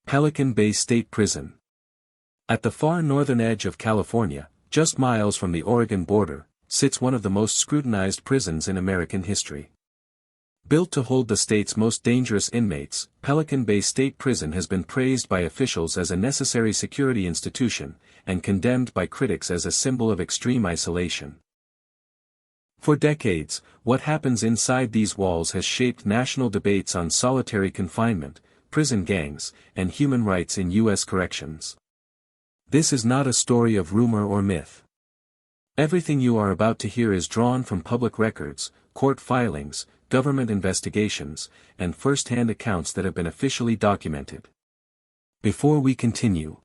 Pelican Bay State Prison. At the far northern edge of California, just miles from the Oregon border, sits one of the most scrutinized prisons in American history. Built to hold the state's most dangerous inmates, Pelican Bay State Prison has been praised by officials as a necessary security institution, and condemned by critics as a symbol of extreme isolation. For decades, what happens inside these walls has shaped national debates on solitary confinement, prison gangs, and human rights in U.S. corrections. This is not a story of rumor or myth. Everything you are about to hear is drawn from public records, court filings, government investigations, and first-hand accounts that have been officially documented. Before we continue,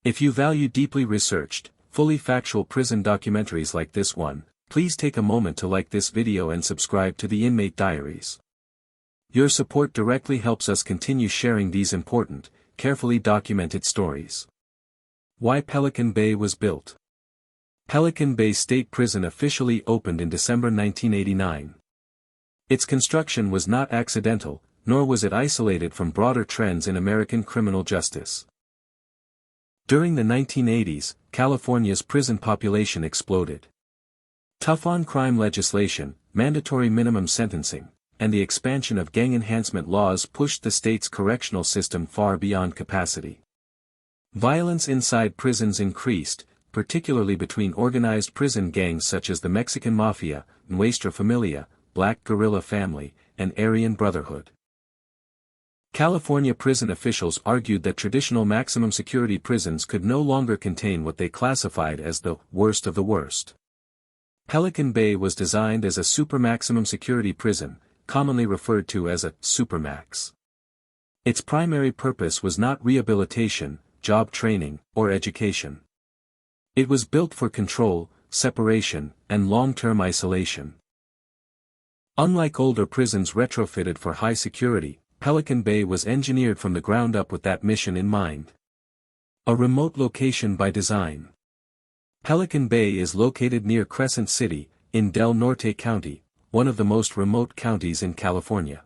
if you value deeply researched, fully factual prison documentaries like this one, please take a moment to like this video and subscribe to the Inmate Diaries. Your support directly helps us continue sharing these important, carefully documented stories. Why Pelican Bay was built. Pelican Bay State Prison officially opened in December 1989. Its construction was not accidental, nor was it isolated from broader trends in American criminal justice. During the 1980s, California's prison population exploded. Tough-on-crime legislation, mandatory minimum sentencing, and the expansion of gang enhancement laws pushed the state's correctional system far beyond capacity. Violence inside prisons increased, particularly between organized prison gangs such as the Mexican Mafia, Nuestra Familia, Black Guerrilla Family, and Aryan Brotherhood. California prison officials argued that traditional maximum security prisons could no longer contain what they classified as the worst of the worst. Pelican Bay was designed as a super-maximum security prison, commonly referred to as a Supermax. Its primary purpose was not rehabilitation, job training, or education. It was built for control, separation, and long-term isolation. Unlike older prisons retrofitted for high security, Pelican Bay was engineered from the ground up with that mission in mind. A remote location by design. Pelican Bay is located near Crescent City, in Del Norte County, one of the most remote counties in California.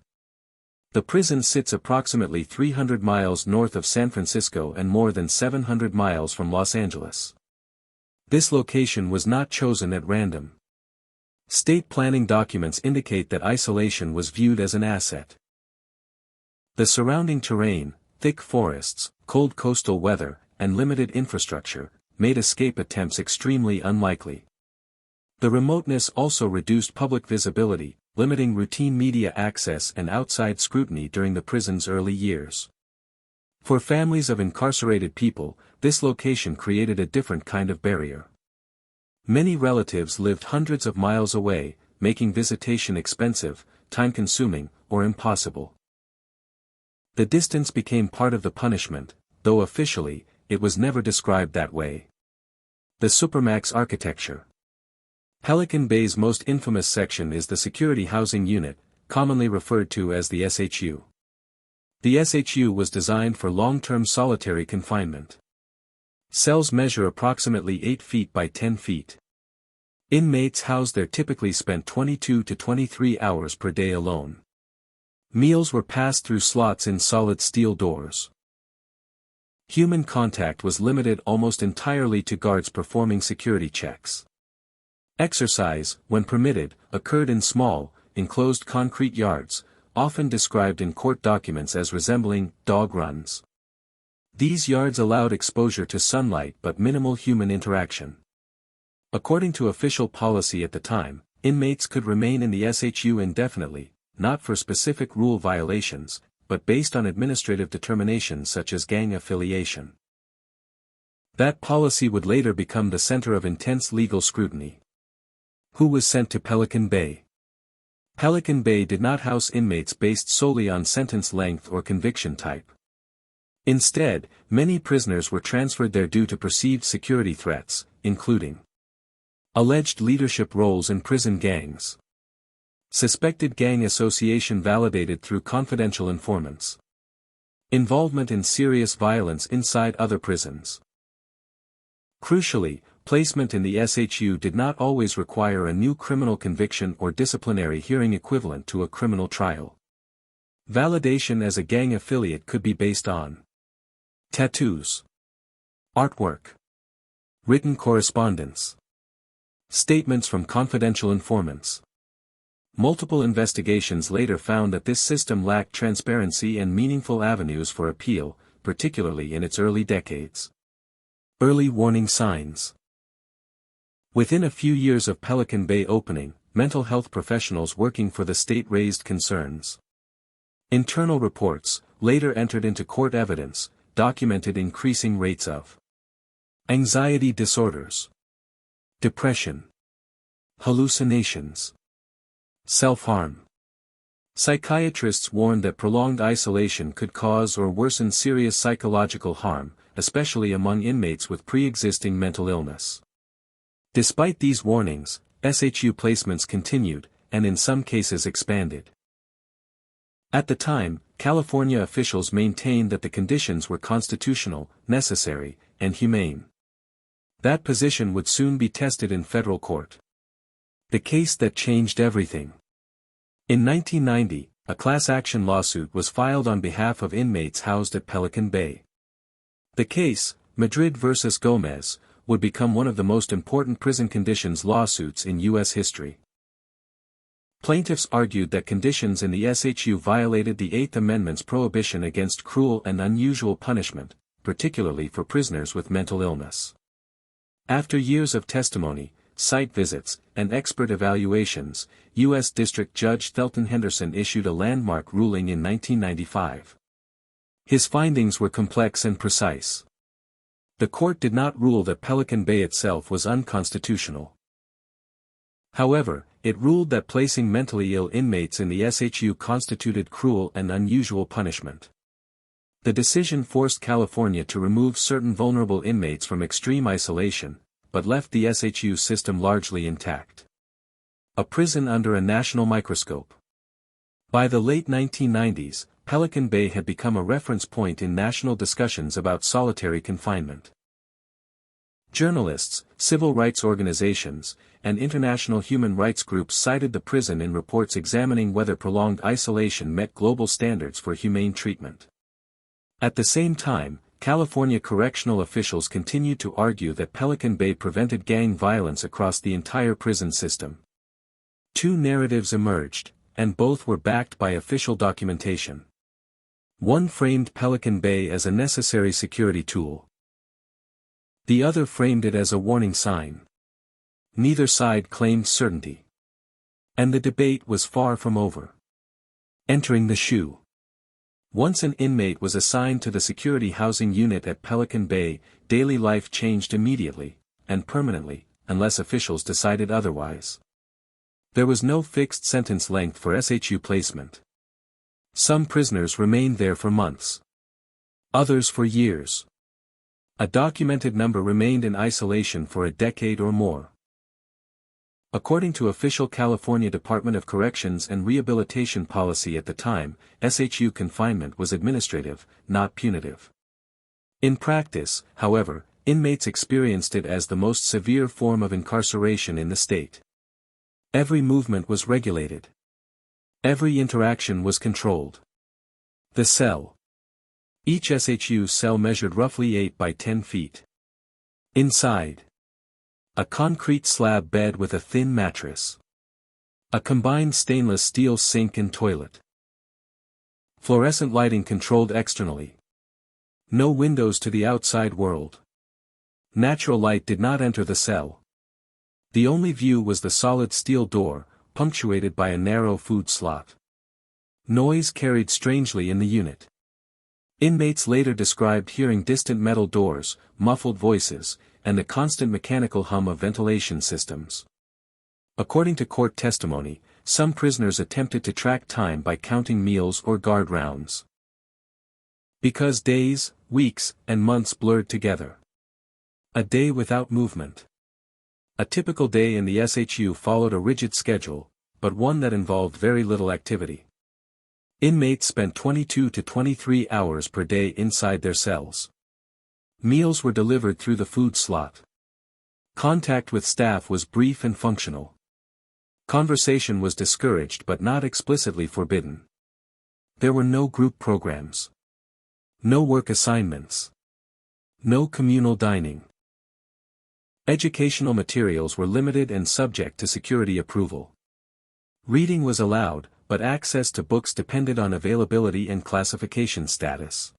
The prison sits approximately 300 miles north of San Francisco and more than 700 miles from Los Angeles. This location was not chosen at random. State planning documents indicate that isolation was viewed as an asset. The surrounding terrain, thick forests, cold coastal weather, and limited infrastructure, made escape attempts extremely unlikely. The remoteness also reduced public visibility, limiting routine media access and outside scrutiny during the prison's early years. For families of incarcerated people, this location created a different kind of barrier. Many relatives lived hundreds of miles away, making visitation expensive, time-consuming, or impossible. The distance became part of the punishment, though officially, it was never described that way. The Supermax architecture. Pelican Bay's most infamous section is the Security Housing Unit, commonly referred to as the SHU. The SHU was designed for long-term solitary confinement. Cells measure approximately 8 feet by 10 feet. Inmates housed there typically spent 22 to 23 hours per day alone. Meals were passed through slots in solid steel doors. Human contact was limited almost entirely to guards performing security checks. Exercise, when permitted, occurred in small, enclosed concrete yards, often described in court documents as resembling dog runs. These yards allowed exposure to sunlight but minimal human interaction. According to official policy at the time, inmates could remain in the SHU indefinitely, not for specific rule violations, but based on administrative determinations such as gang affiliation. That policy would later become the center of intense legal scrutiny. Who was sent to Pelican Bay? Pelican Bay did not house inmates based solely on sentence length or conviction type. Instead, many prisoners were transferred there due to perceived security threats, including alleged leadership roles in prison gangs, suspected gang association validated through confidential informants, involvement in serious violence inside other prisons. Crucially, placement in the SHU did not always require a new criminal conviction or disciplinary hearing equivalent to a criminal trial. Validation as a gang affiliate could be based on tattoos, artwork, written correspondence, statements from confidential informants. Multiple investigations later found that this system lacked transparency and meaningful avenues for appeal, particularly in its early decades. Early warning signs. Within a few years of Pelican Bay opening, mental health professionals working for the state raised concerns. Internal reports, later entered into court evidence, documented increasing rates of anxiety disorders, depression, hallucinations, self-harm. Psychiatrists warned that prolonged isolation could cause or worsen serious psychological harm, especially among inmates with pre-existing mental illness. Despite these warnings, SHU placements continued, and in some cases expanded. At the time, California officials maintained that the conditions were constitutional, necessary, and humane. That position would soon be tested in federal court. The case that changed everything. In 1990, a class action lawsuit was filed on behalf of inmates housed at Pelican Bay. The case, MadridVGomez, would become one of the most important prison conditions lawsuits in U.S. history. Plaintiffs argued that conditions in the SHU violated the Eighth Amendment's prohibition against cruel and unusual punishment, particularly for prisoners with mental illness. After years of testimony, site visits, and expert evaluations, U.S. District Judge Thelton Henderson issued a landmark ruling in 1995. His findings were complex and precise. The court did not rule that Pelican Bay itself was unconstitutional. However, it ruled that placing mentally ill inmates in the SHU constituted cruel and unusual punishment. The decision forced California to remove certain vulnerable inmates from extreme isolation, but left the SHU system largely intact. A prison under a national microscope. By the late 1990s, Pelican Bay had become a reference point in national discussions about solitary confinement. Journalists, civil rights organizations, and international human rights groups cited the prison in reports examining whether prolonged isolation met global standards for humane treatment. At the same time, California correctional officials continued to argue that Pelican Bay prevented gang violence across the entire prison system. Two narratives emerged, and both were backed by official documentation. One framed Pelican Bay as a necessary security tool. The other framed it as a warning sign. Neither side claimed certainty. And the debate was far from over. Entering the SHU. Once an inmate was assigned to the security housing unit at Pelican Bay, daily life changed immediately, and permanently, unless officials decided otherwise. There was no fixed sentence length for SHU placement. Some prisoners remained there for months. Others for years. A documented number remained in isolation for a decade or more. According to official California Department of Corrections and Rehabilitation policy at the time, SHU confinement was administrative, not punitive. In practice, however, inmates experienced it as the most severe form of incarceration in the state. Every movement was regulated. Every interaction was controlled. The cell. Each SHU cell measured roughly 8 by 10 feet. Inside. A concrete slab bed with a thin mattress. A combined stainless steel sink and toilet. Fluorescent lighting controlled externally. No windows to the outside world. Natural light did not enter the cell. The only view was the solid steel door, punctuated by a narrow food slot. Noise carried strangely in the unit. Inmates later described hearing distant metal doors, muffled voices, and the constant mechanical hum of ventilation systems. According to court testimony, some prisoners attempted to track time by counting meals or guard rounds. Because days, weeks, and months blurred together. A day without movement. A typical day in the SHU followed a rigid schedule, but one that involved very little activity. Inmates spent 22 to 23 hours per day inside their cells. Meals were delivered through the food slot. Contact with staff was brief and functional. Conversation was discouraged but not explicitly forbidden. There were no group programs. No work assignments. No communal dining. Educational materials were limited and subject to security approval. Reading was allowed, but access to books depended on availability and classification status.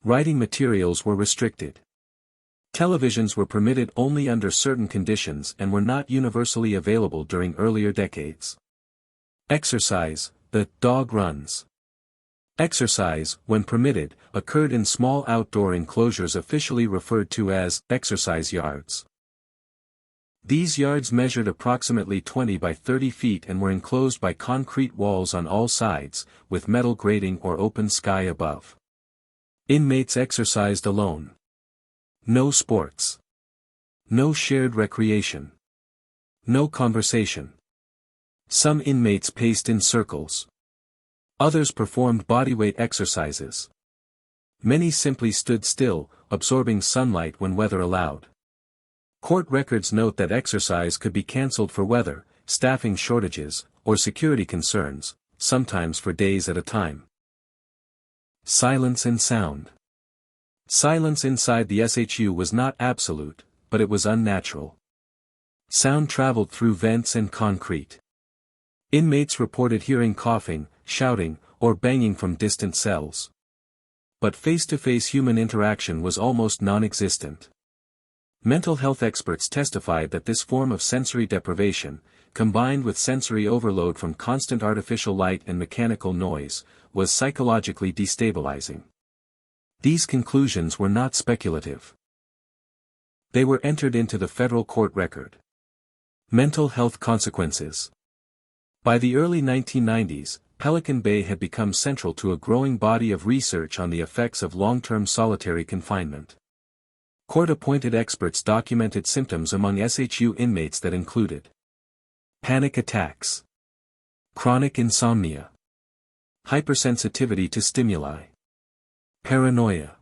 Writing materials were restricted. Televisions were permitted only under certain conditions and were not universally available during earlier decades. Exercise, the dog runs. Exercise, when permitted, occurred in small outdoor enclosures officially referred to as exercise yards. These yards measured approximately 20 by 30 feet and were enclosed by concrete walls on all sides, with metal grating or open sky above. Inmates exercised alone. No sports. No shared recreation. No conversation. Some inmates paced in circles. Others performed bodyweight exercises. Many simply stood still, absorbing sunlight when weather allowed. Court records note that exercise could be cancelled for weather, staffing shortages, or security concerns, sometimes for days at a time. Silence and sound. Silence inside the SHU was not absolute, but it was unnatural. Sound traveled through vents and concrete. Inmates reported hearing coughing, shouting, or banging from distant cells. But face-to-face human interaction was almost non-existent. Mental health experts testified that this form of sensory deprivation, combined with sensory overload from constant artificial light and mechanical noise, was psychologically destabilizing. These conclusions were not speculative. They were entered into the federal court record. Mental health consequences. By the early 1990s, Pelican Bay had become central to a growing body of research on the effects of long-term solitary confinement. Court-appointed experts documented symptoms among SHU inmates that included panic attacks, chronic insomnia, hypersensitivity to stimuli, paranoia,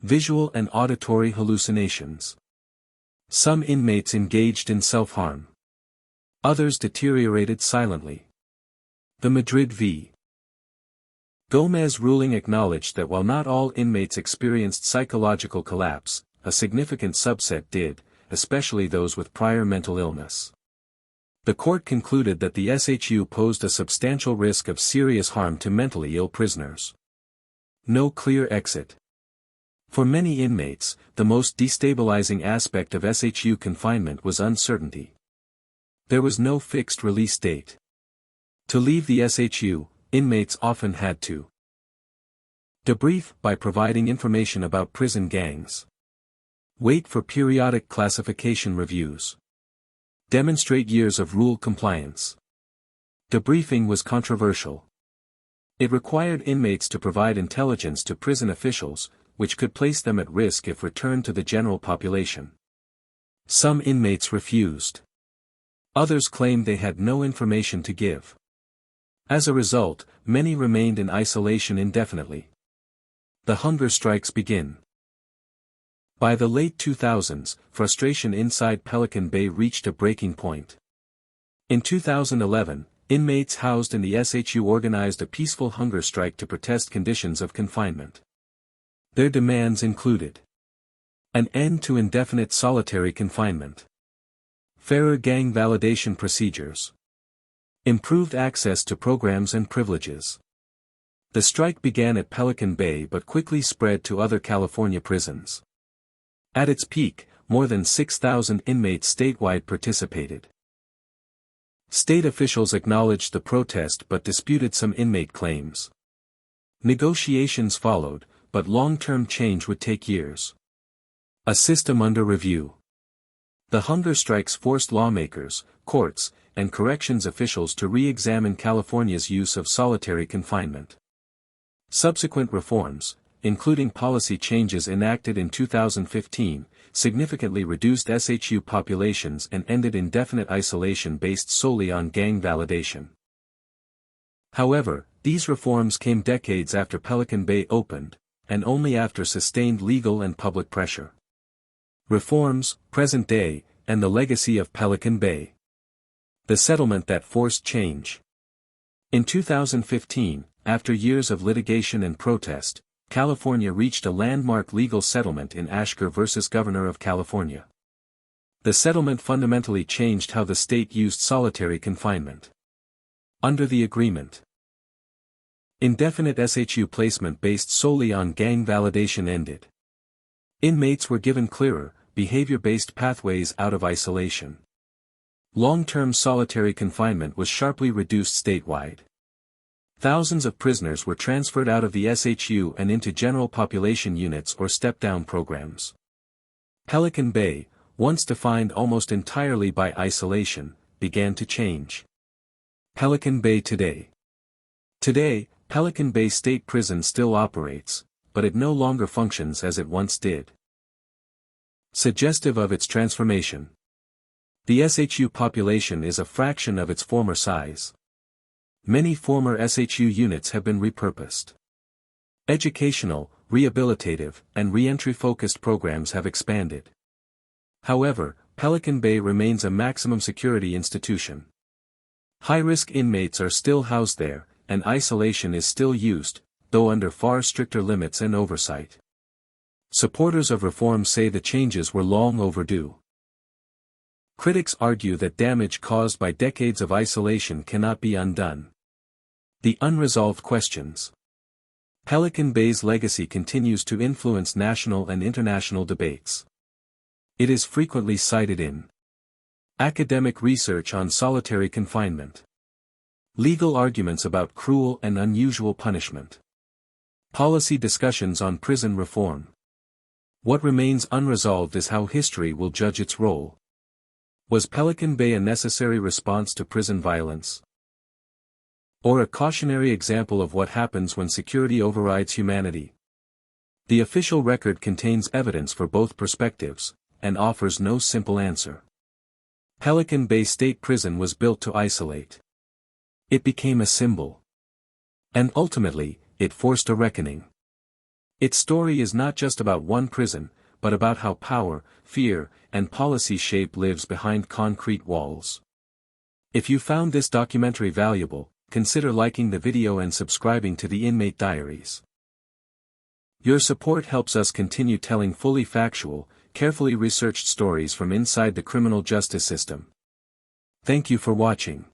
visual and auditory hallucinations. Some inmates engaged in self-harm. Others deteriorated silently. The MadridVGomez ruling acknowledged that while not all inmates experienced psychological collapse, a significant subset did, especially those with prior mental illness. The court concluded that the SHU posed a substantial risk of serious harm to mentally ill prisoners. No clear exit. For many inmates, the most destabilizing aspect of SHU confinement was uncertainty. There was no fixed release date. To leave the SHU, inmates often had to debrief by providing information about prison gangs, wait for periodic classification reviews, demonstrate years of rule compliance. Debriefing was controversial. It required inmates to provide intelligence to prison officials, which could place them at risk if returned to the general population. Some inmates refused. Others claimed they had no information to give. As a result, many remained in isolation indefinitely. The hunger strikes begin. By the late 2000s, frustration inside Pelican Bay reached a breaking point. In 2011, inmates housed in the SHU organized a peaceful hunger strike to protest conditions of confinement. Their demands included an end to indefinite solitary confinement, fairer gang validation procedures, improved access to programs and privileges. The strike began at Pelican Bay but quickly spread to other California prisons. At its peak, more than 6,000 inmates statewide participated. State officials acknowledged the protest but disputed some inmate claims. Negotiations followed, but long-term change would take years. A system under review. The hunger strikes forced lawmakers, courts, and corrections officials to re-examine California's use of solitary confinement. Subsequent reforms, including policy changes enacted in 2015, significantly reduced SHU populations and ended indefinite isolation based solely on gang validation. However, these reforms came decades after Pelican Bay opened, and only after sustained legal and public pressure. Reforms, present day, and the legacy of Pelican Bay. The settlement that forced change. In 2015, after years of litigation and protest, California reached a landmark legal settlement in AshkerVGovernor of California. The settlement fundamentally changed how the state used solitary confinement. Under the agreement, indefinite SHU placement based solely on gang validation ended. Inmates were given clearer, behavior-based pathways out of isolation. Long-term solitary confinement was sharply reduced statewide. Thousands of prisoners were transferred out of the SHU and into general population units or step-down programs. Pelican Bay, once defined almost entirely by isolation, began to change. Pelican Bay today. Today, Pelican Bay State Prison still operates, but it no longer functions as it once did. Suggestive of its transformation. The SHU population is a fraction of its former size. Many former SHU units have been repurposed. Educational, rehabilitative, and re-entry-focused programs have expanded. However, Pelican Bay remains a maximum security institution. High-risk inmates are still housed there, and isolation is still used, though under far stricter limits and oversight. Supporters of reform say the changes were long overdue. Critics argue that damage caused by decades of isolation cannot be undone. The unresolved questions. Pelican Bay's legacy continues to influence national and international debates. It is frequently cited in academic research on solitary confinement, legal arguments about cruel and unusual punishment, policy discussions on prison reform. What remains unresolved is how history will judge its role. Was Pelican Bay a necessary response to prison violence? Or a cautionary example of what happens when security overrides humanity? The official record contains evidence for both perspectives, and offers no simple answer. Pelican Bay State Prison was built to isolate. It became a symbol. And ultimately, it forced a reckoning. Its story is not just about one prison, but about how power, fear, and policy shape lives behind concrete walls. If you found this documentary valuable, consider liking the video and subscribing to the Inmate Diaries. Your support helps us continue telling fully factual, carefully researched stories from inside the criminal justice system. Thank you for watching.